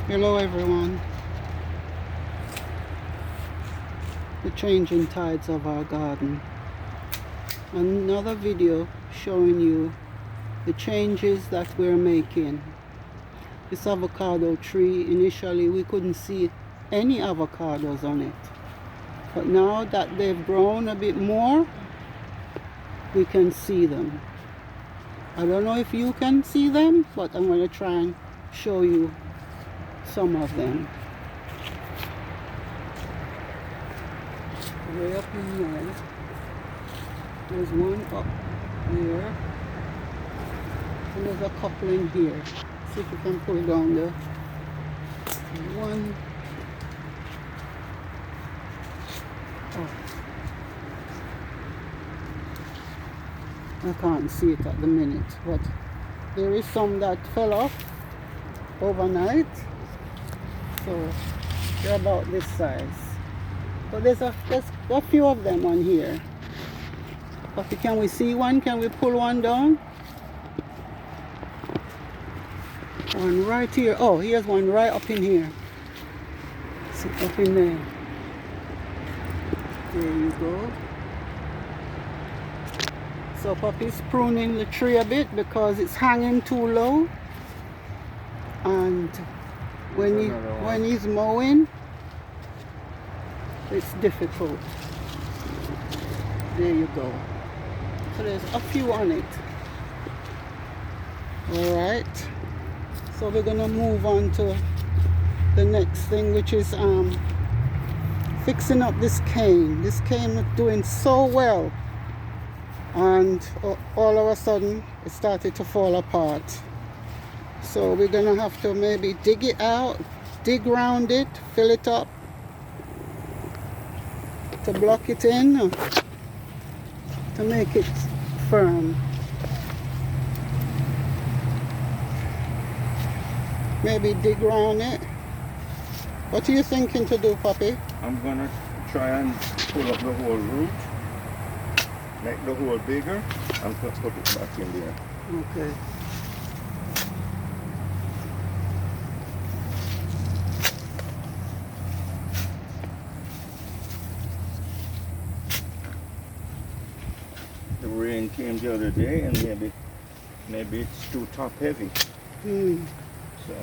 Hello everyone. The changing tides of our garden. Another video showing you the changes that we're making. This avocado tree, initially we couldn't see any avocados on it, but now that they've grown a bit more, we can see them. I don't know if you can see them, but I'm going to try and show you some of them. Way up in there, there's one up there, and there's a couple in here. See if you can pull down the one. Oh, I can't see it at the minute, but there is some that fell off overnight, so they're about this size. So there's a few of them on here. Puppy, can we see one? Can we pull one down? One right here. Oh, here's one right up in here. See, up in there. There you go. So Puppy's pruning the tree a bit because it's hanging too low. And when he's mowing, it's difficult. There you go. So there's a few on it. Alright. So we're gonna move on to the next thing, which is fixing up this cane. This cane was doing so well, and all of a sudden it started to fall apart. So we're gonna have to maybe dig it out, dig around it, fill it up to block it in, to make it firm. Maybe dig around it. What are you thinking to do, Puppy? I'm gonna try and pull up the whole root, make the hole bigger, and put it back in there. Okay. The rain came the other day, and maybe it's too top heavy. So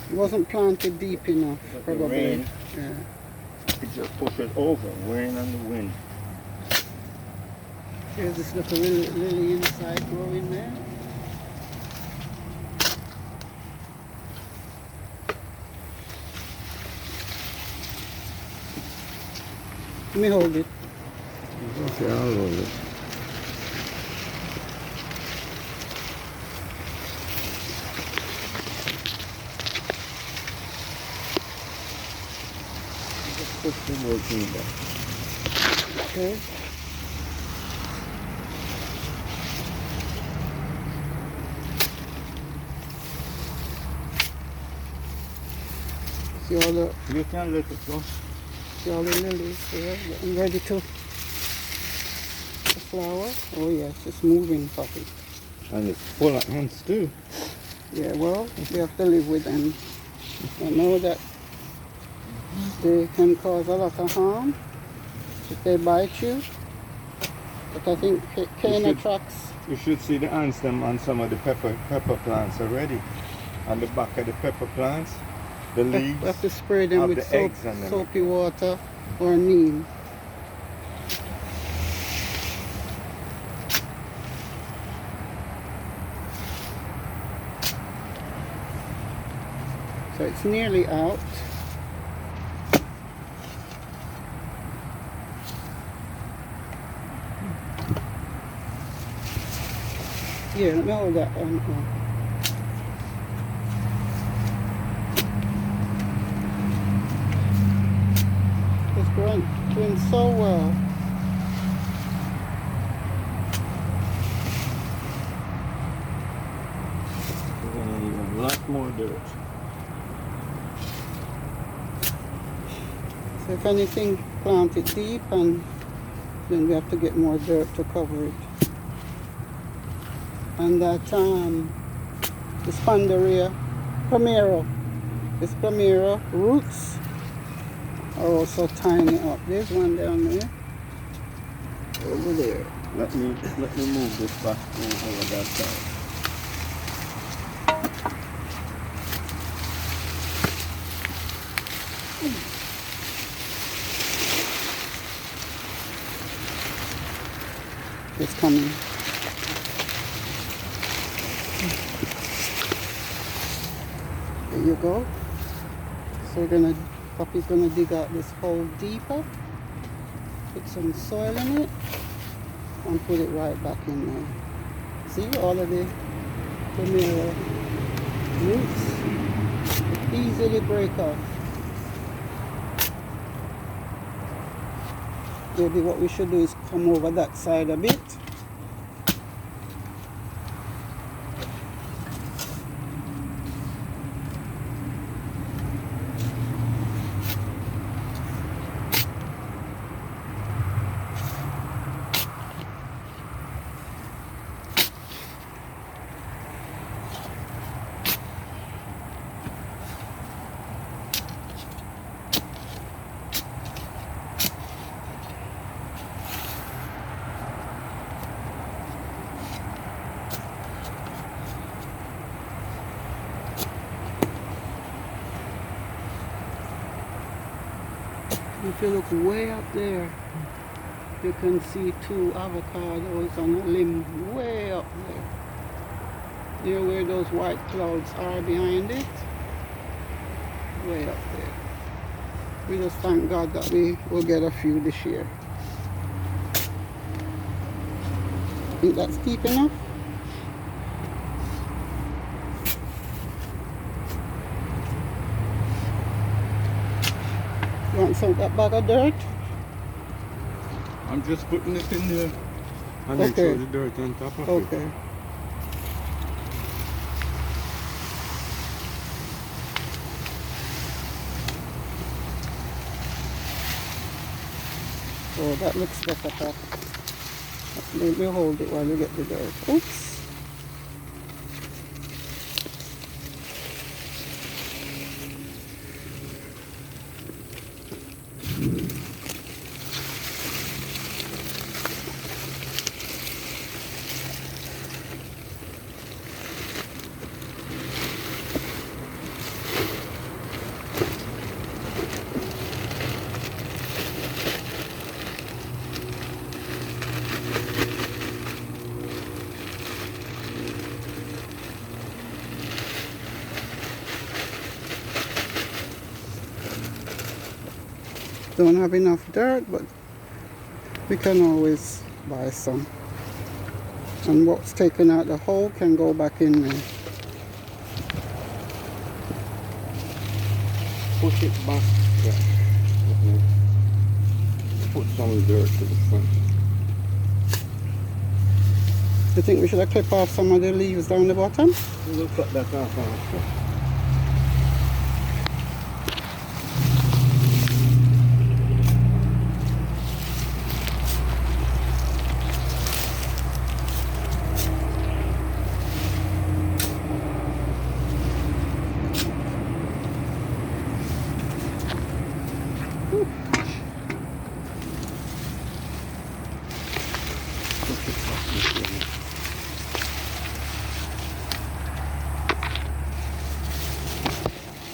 it wasn't planted deep enough, probably. The rain, yeah. it just pushed it over, rain and the wind. Here's this little lily inside growing there. Let me hold it. Okay, I'll hold it. Just push the whole thing back. Okay. See all the You can let it go. See all the lilies here, getting ready to flower. Oh yes, it's moving, Puppy. And it's full of ants too. Yeah, well, we have to live with them. I know that they can cause a lot of harm if they bite you. But I think cane attracts. You should see the ants them on some of the pepper plants already. On the back of the pepper plants. The leaves. We have to spray them with soapy water or neem. So it's nearly out. Yeah, let me hold that one. Doing so well. We're gonna need a lot more dirt. So if anything, plant it deep, and then we have to get more dirt to cover it. And that the Spandaria Primero, This Primera roots are also tying it up. There's one down there. Over there. Let me move this back over that side. It's coming. There you go. So Papi's gonna dig out this hole deeper, put some soil in it, and put it right back in there. See all of the Primera roots easily break off. Maybe what we should do is come over that side a bit. If you look way up there, you can see two avocados on a limb way up there. Near where those white clouds are behind it. Way up there. We just thank God that we will get a few this year. Think that's deep enough? You want some of that bag of dirt? I'm just putting it in there and then throw the dirt on top of it. Okay. Oh, that looks better, Pop. Maybe hold it while you get the dirt. Oops. Don't have enough dirt, but we can always buy some. And what's taken out the hole can go back in there. Push it back. Yeah. Put some dirt to the front. You think we should clip off some of the leaves down the bottom? We'll cut that off on.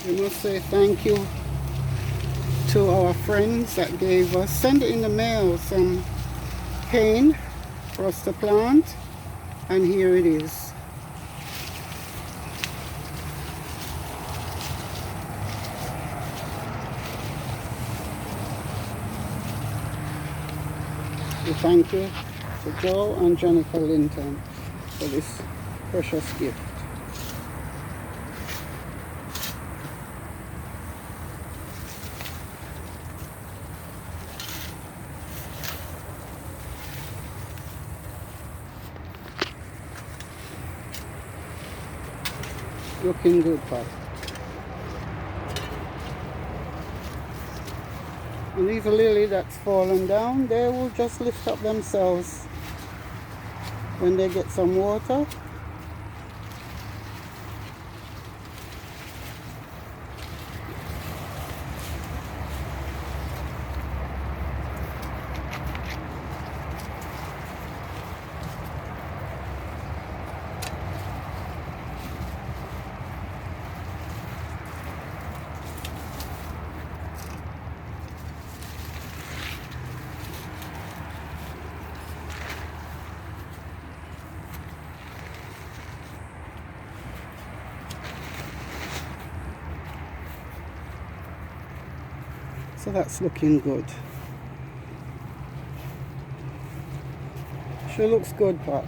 We must say thank you to our friends that gave us, send it in the mail, some cane for us to plant, and here it is. We thank you to Joe and Jennifer Linton for this precious gift. Looking good, Pop. And these lily that's fallen down, they will just lift up themselves when they get some water. So that's looking good. Sure looks good, Pop.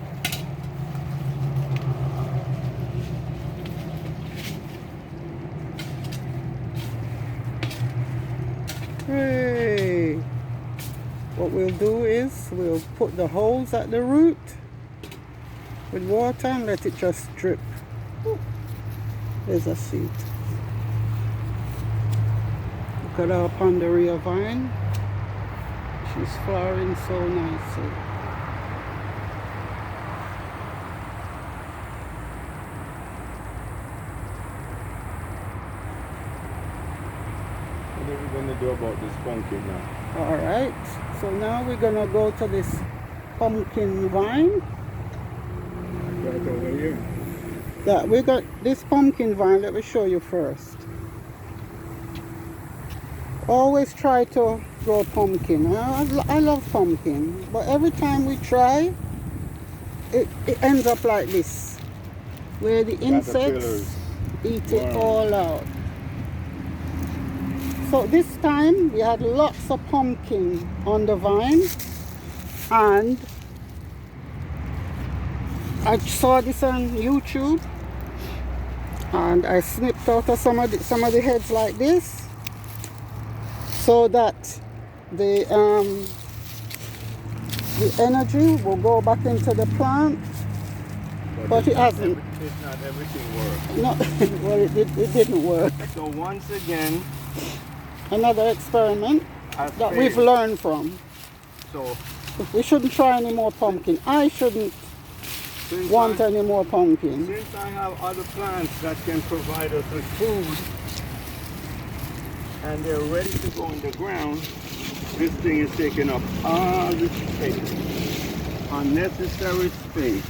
Hey! What we'll do is we'll put the holes at the root with water and let it just drip. Ooh, there's a seed. Look at our Pandaria vine. She's flowering so nicely. What are we going to do about this pumpkin now? Alright, so now we're going to go to this pumpkin vine. Right over here. Yeah, we got this pumpkin vine. Let me show you first. Always try to grow pumpkin. I love pumpkin, but every time we try, it ends up like this, where the insects eat it all out. So this time we had lots of pumpkin on the vine, and I saw this on YouTube, and I snipped out of some of the heads like this, so that the energy will go back into the plant, but it hasn't. It's not everything works. No, well, it didn't work. So once again, another experiment that we've learned from. So we shouldn't try any more pumpkin. I shouldn't want any more pumpkin. Since I have other plants that can provide us with food, and they're ready to go in the ground, this thing is taking up all the space, unnecessary space,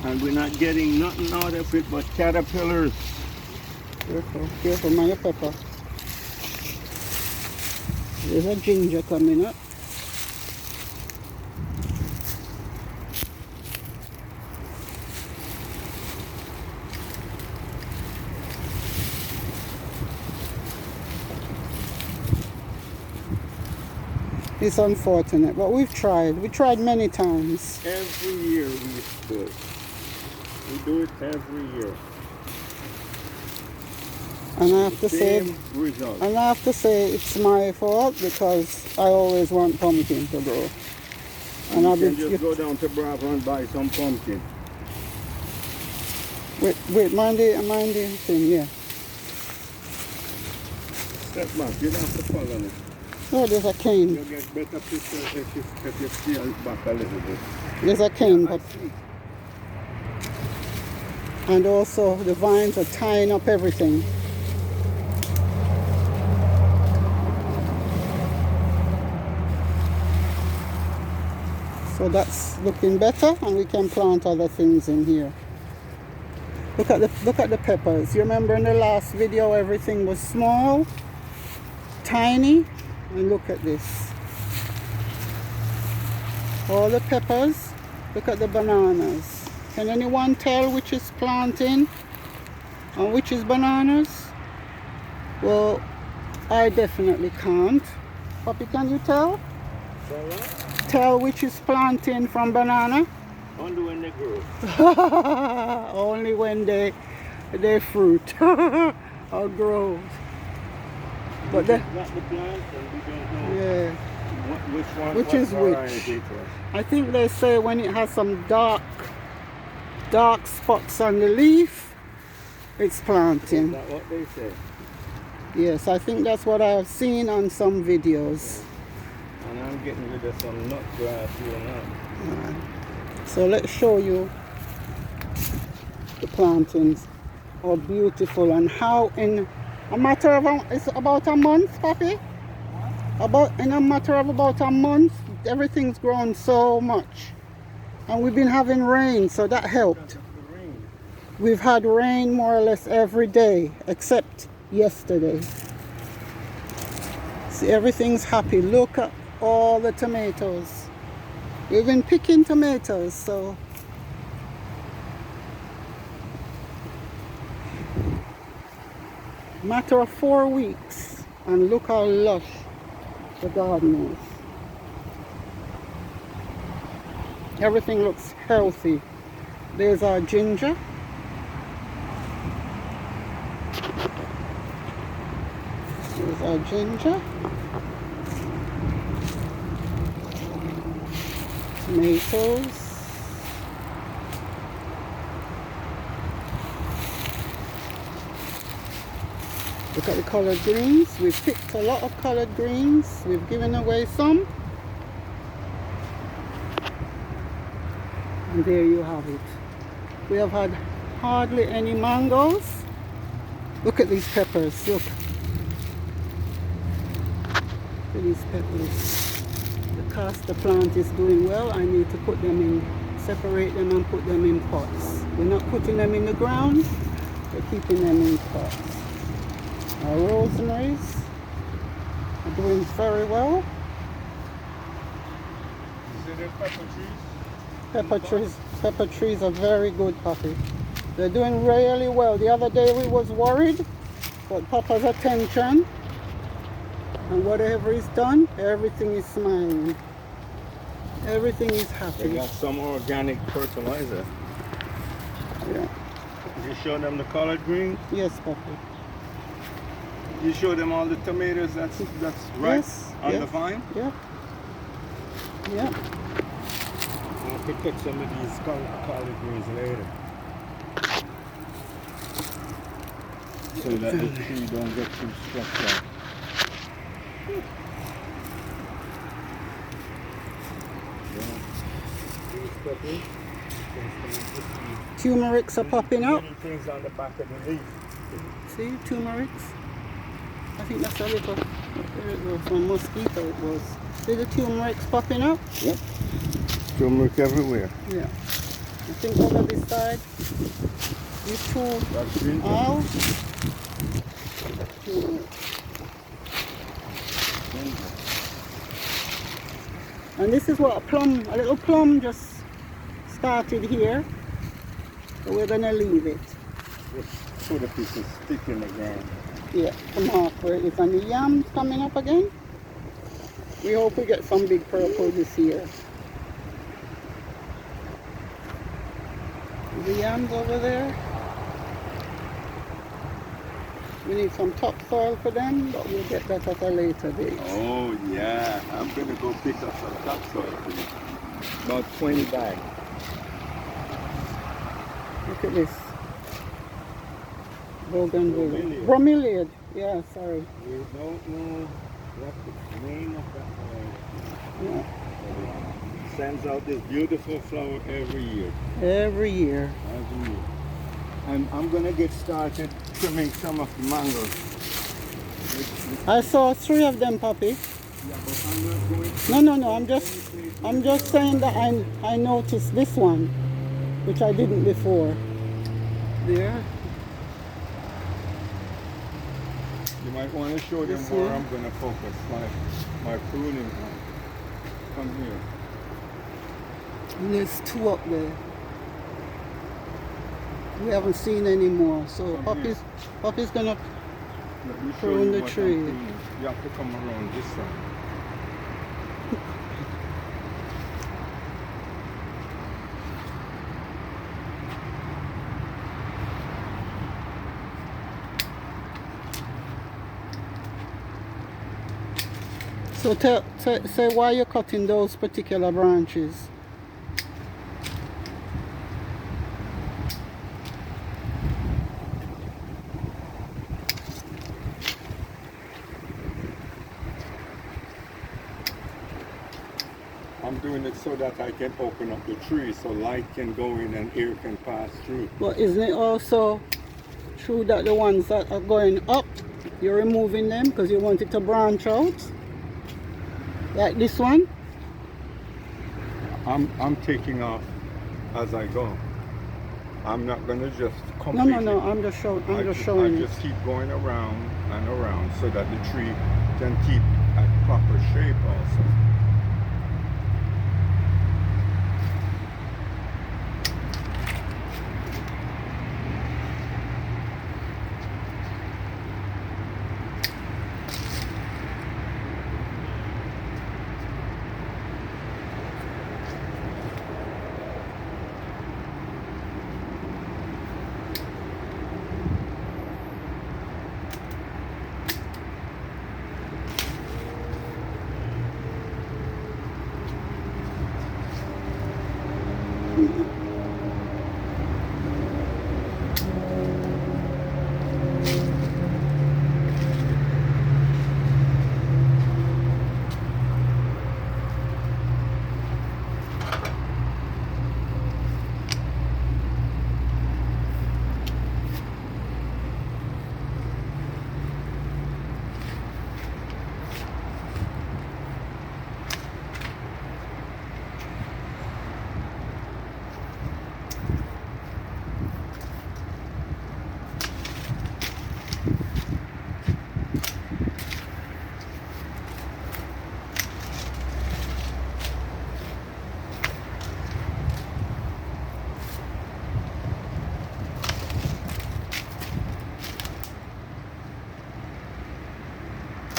and we're not getting nothing out of it but caterpillars. Careful, careful, mind your pepper. There's a ginger coming up. It's unfortunate, but we've tried. We tried many times. Every year we do it. We do it every year. And I have to Same result. and I have to say it's my fault, because I always want pumpkin to grow. And you can just go down to Bravo and buy some pumpkin. Wait, mind the thing, yeah. Step back, you don't have to follow me. Oh, there's a cane. You'll get better picture if you scale back a little bit. There's a cane, Yeah, but and also the vines are tying up everything. So that's looking better, and we can plant other things in here. Look at the peppers. You remember in the last video everything was small, tiny, and look at this. All the peppers. Look at the bananas. Can anyone tell which is planting and which is bananas? Well, I definitely can't. Poppy, can you tell? Tell which is planting from banana? only when they grow. Only when they fruit or grow. But we got the plants and we don't know yeah, which is which. I think they say when it has some dark spots on the leaf, it's planting. Is that what they say? Yes, I think that's what I've seen on some videos. And I'm getting rid of some nut grass here now. So let's show you the plantings, how beautiful, and how in a matter of it's about a month, Papi? In a matter of about a month, everything's grown so much. And we've been having rain, so that helped. We've had rain more or less every day, except yesterday. See, everything's happy. Look at all the tomatoes. We've been picking tomatoes, so matter of 4 weeks And look how lush the garden is. Everything looks healthy. There's our ginger. There's our ginger. Tomatoes. Look at the collard greens. We've picked a lot of collard greens. We've given away some. And there you have it. We have had hardly any mangoes. Look at these peppers. Look. Look at these peppers. The castor plant is doing well. I need to put them in, separate them and put them in pots. We're not putting them in the ground. We're keeping them in pots. Our rosemaries are doing very well. You see the pepper trees? Pepper trees are very good, Papi. They're doing really well. The other day we was worried, but Papa's attention and whatever is done, everything is smiling. Everything is happy. They got some organic fertilizer. Yeah. You show them the collard green? Yes, Papi. You show them all the tomatoes that's right Yes, on yes. the vine? Yeah. Yeah. I'll pick some of these collard greens later. So that the tree don't get too stressed out. Turmerics are popping up. Many things on the back of the leaf. See, turmerics. I think that's a little, there it was, one mosquito it was. See the turmerics popping up? Yep. Turmeric everywhere. Yeah. I think over this side, these two That's ginger. all. Turmeric. And this is what a little plum just started here. So we're gonna leave it. Just put a piece of stick in the ground. Yeah, to mark where it is. And the yams coming up again. We hope we get some big purple this year. The yams over there. We need some topsoil for them, but we'll get that at a later date. Oh yeah, I'm gonna go pick up some topsoil for you. About 20 bags. Look at this. Bougainvillea. Bromeliad. Bromeliad. Yeah, sorry. We don't know what the name of that flower is. Yeah. It sends out this beautiful flower every year. Every year. Every year. And I'm gonna get started trimming some of the mangoes. I saw 3 of them, Papi. Yeah, but I'm not going to. No. I'm just saying that I noticed this one, which I didn't before. There. You might want to show them This where one. I'm going to focus my pruning on. Come here. And there's 2 up there. We haven't seen any more. So Papi's gonna Let me show prune you the what I'm tree. pruning. You have to come around this side. So say why you're cutting those particular branches. I'm doing it so that I can open up the tree so light can go in and air can pass through. But isn't it also true that the ones that are going up, you're removing them because you want it to branch out? Like this one? I'm taking off as I go. I'm not gonna just No, completely. I'm just showing. I it. just keep going around and around so that the tree can keep at proper shape also.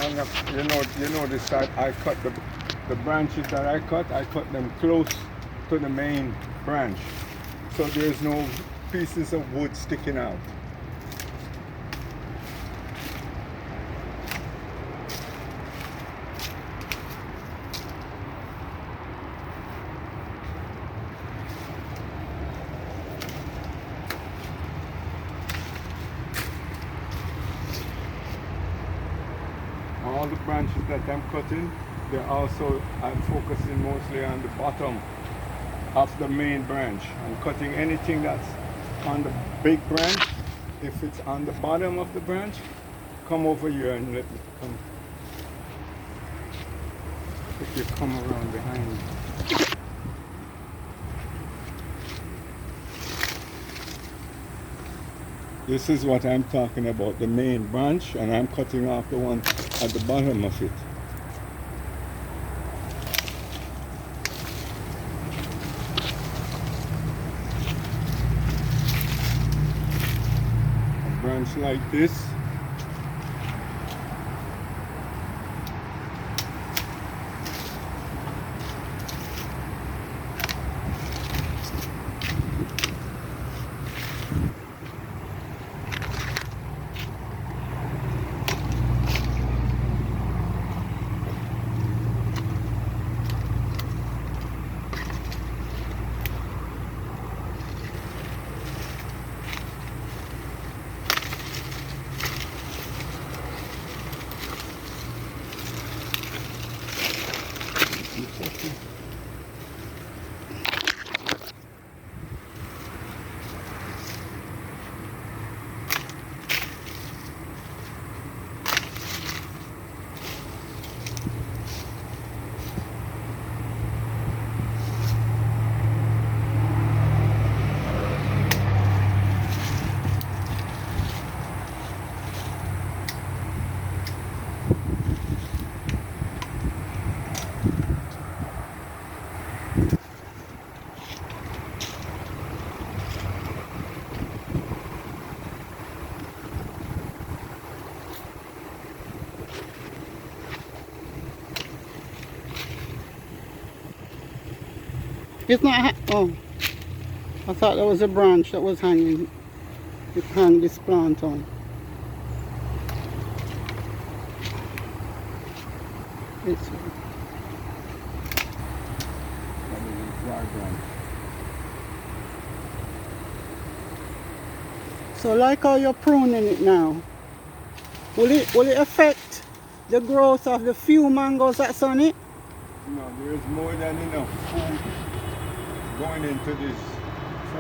You notice that I cut the branches that I cut them close to the main branch, so there's no pieces of wood sticking out. All the branches that I'm cutting, I'm focusing mostly on the bottom of the main branch. I'm cutting anything that's on the big branch. If it's on the bottom of the branch, come over here and let me come. If you come around behind me. This is what I'm talking about, the main branch, and I'm cutting off the one at the bottom of it. A branch like this. It's not, oh, I thought that was a branch that was hanging. You hang this plant on. This one. So like how you're pruning it now, will it affect the growth of the few mangoes that's on it? No, there's more than enough food going into these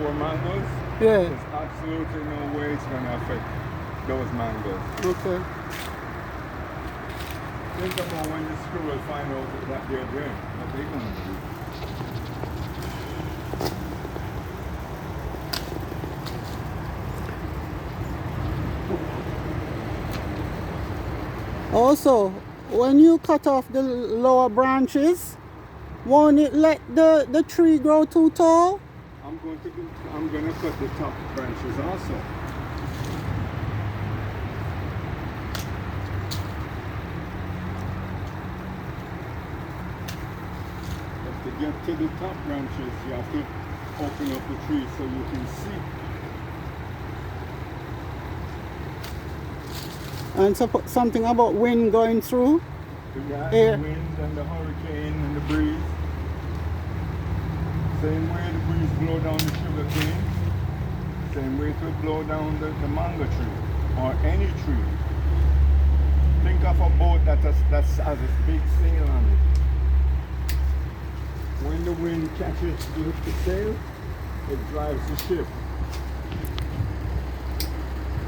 4 mangoes. Yeah. There's absolutely no way it's going to affect those mangoes. Okay. Think about when the squirrel find out that they're there, what they're going to do. Also, when you cut off the lower branches, won't it let the tree grow too tall? I'm going to cut the top branches also. But to get to the top branches, you have to open up the tree so you can see. And so something about wind going through? Yeah, Air. the wind and the hurricane and the breeze. Same way the breeze blow down the sugar cane, same way to blow down the mango tree or any tree. Think of a boat that has a big sail on it. When the wind catches the sail, it drives the ship.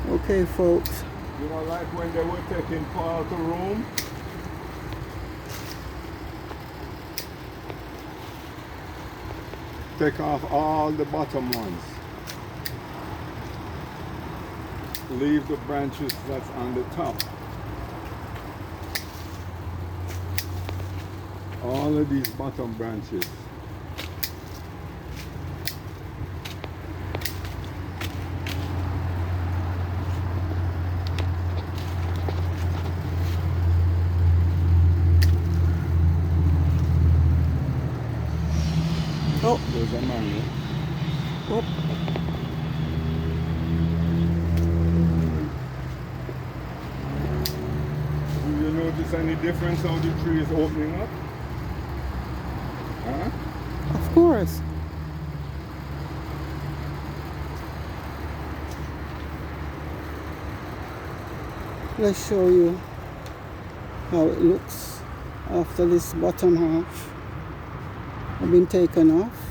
Okay, folks. You know, like when they were taking Paul to Rome. Take off all the bottom ones. Leave the branches that's on the top. All of these bottom branches. a mango. Oh, Do you notice any difference how the tree is opening up? Huh? of course. Let's show you how it looks after this bottom half have been taken off.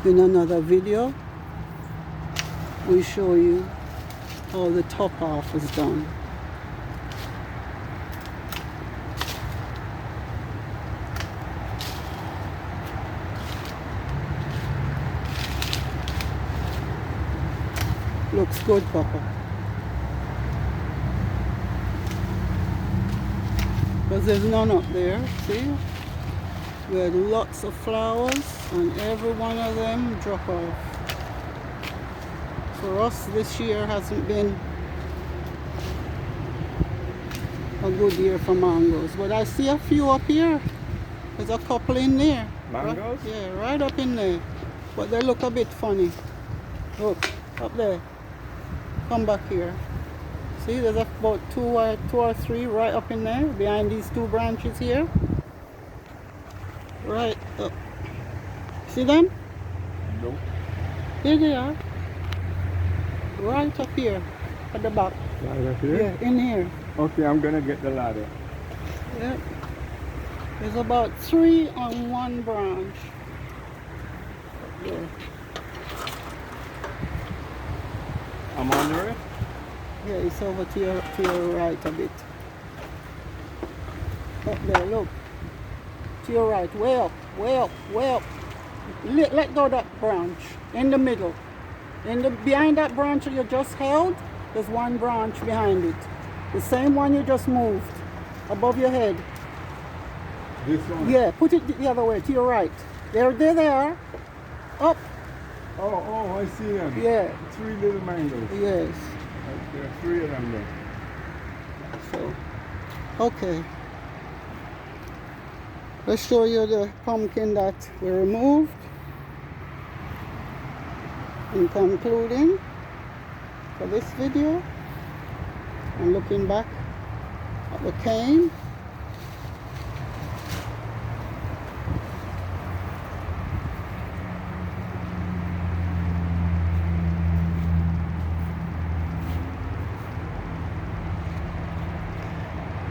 In another video, we show you how the top half is done. Looks good, Papa. Because there's none up there, see? We had lots of flowers and every one of them drop off. For us, this year hasn't been a good year for mangoes. But I see a few up here. There's a couple in there. Mangoes? Right, yeah, right up in there. But they look a bit funny. Look, up there. Come back here. See, there's about two or three right up in there, behind these two branches here. Right up. See them? Nope. Here they are. Right up here, at the back. Right up here? Yeah, in here. Okay, I'm gonna get the ladder. Yeah. There's about 3 on one branch. Up there. I'm under it? Yeah, it's over to your right a bit. Up there, look. To your right, way up, way up, way up. Let go of that branch, in the middle. Behind that branch you just held, there's one branch behind it. The same one you just moved, above your head. This one? Yeah, put it the other way, to your right. There they are. Up. Oh, I see them. Yeah. 3 little mangoes. Yes. There are 3 of them there. So, okay. Let's show you the pumpkin that we removed. In concluding for this video, and looking back at the cane.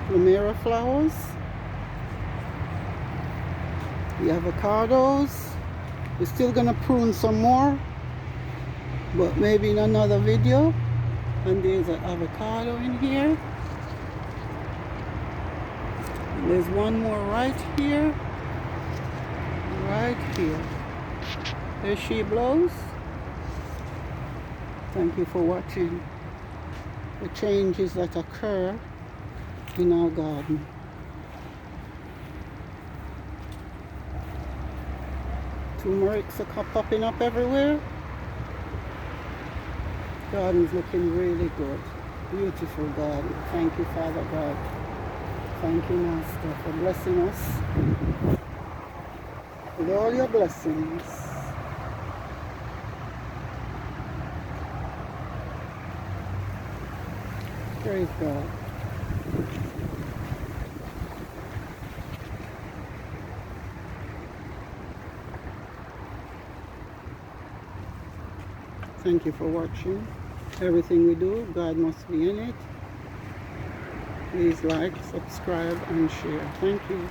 Lumera flowers, the avocados. We're still gonna prune some more, but maybe in another video. And there's an avocado in here. And there's one more right here. Right here. There she blows. Thank you for watching the changes that occur in our garden. Turmerics are popping up everywhere. Garden's looking really good. Beautiful garden. Thank you, Father God. Thank you, Master, for blessing us with all your blessings. Praise God. Thank you for watching. Everything we do, God must be in it. Please like, subscribe, and share. Thank you.